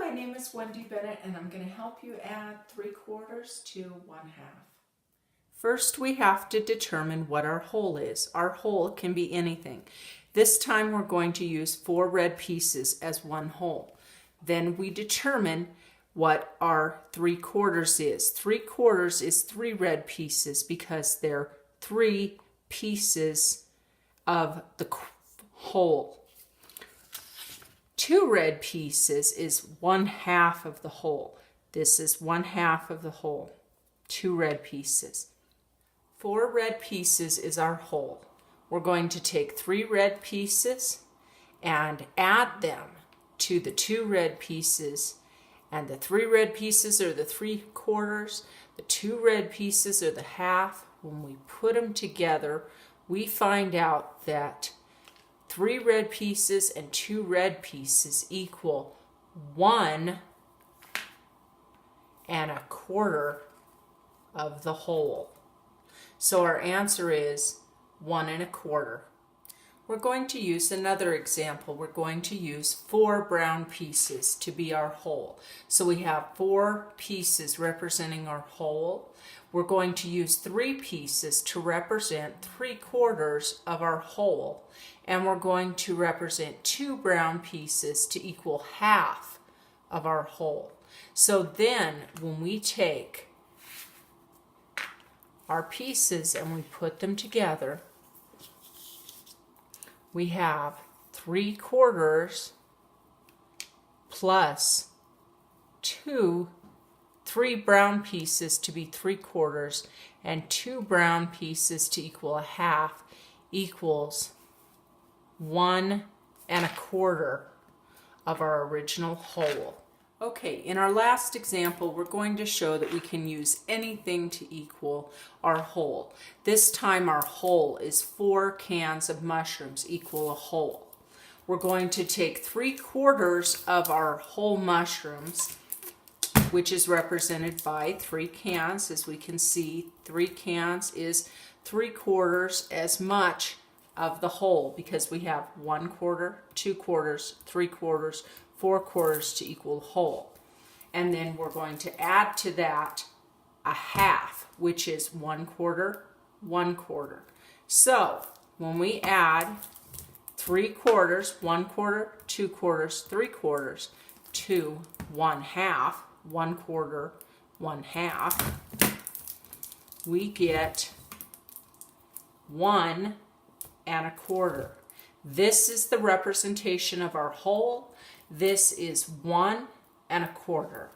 my name is Wendy Bennett and I'm going to help you add 3/4 to 1/2. First we have to determine what our whole is. Our whole can be anything. This time we're going to use 4 red pieces as one whole. Then we determine what our 3/4 is. 3/4 is 3 red pieces because they're 3 pieces of the whole. 2 red pieces is 1/2 of the whole. This is 1/2 of the whole. 2 red pieces. 4 red pieces is our whole. We're going to take 3 red pieces and add them to the 2 red pieces, and the 3 red pieces are the 3/4, the 2 red pieces are the 1/2. When we put them together, we find out that 3 red pieces and 2 red pieces equal 1 1/4 of the whole. So our answer is 1 1/4. We're going to use another example. We're going to use 4 brown pieces to be our whole. So we have 4 pieces representing our whole. We're going to use 3 pieces to represent 3/4 of our whole. And we're going to represent 2 brown pieces to equal 1/2 of our whole. So then when we take our pieces and we put them together, we have 3/4 plus 3 brown pieces to be 3/4 and 2 brown pieces to equal 1/2 equals 1 1/4 of our original whole. Okay, in our last example, we're going to show that we can use anything to equal our whole. This time our whole is 4 cans of mushrooms equal a whole. We're going to take 3/4 of our whole mushrooms, which is represented by 3 cans. As we can see, 3 cans is 3/4 as much of the whole because we have 1/4, 2/4, 3/4, 4/4 to equal whole. And then we're going to add to that 1/2, which is 1/4, 1/4. So when we add 3/4, 1/4, 2/4, 3/4 to 1/2, 1/4, 1/2, we get 1 1/4. This is the representation of our whole. This is 1 1/4.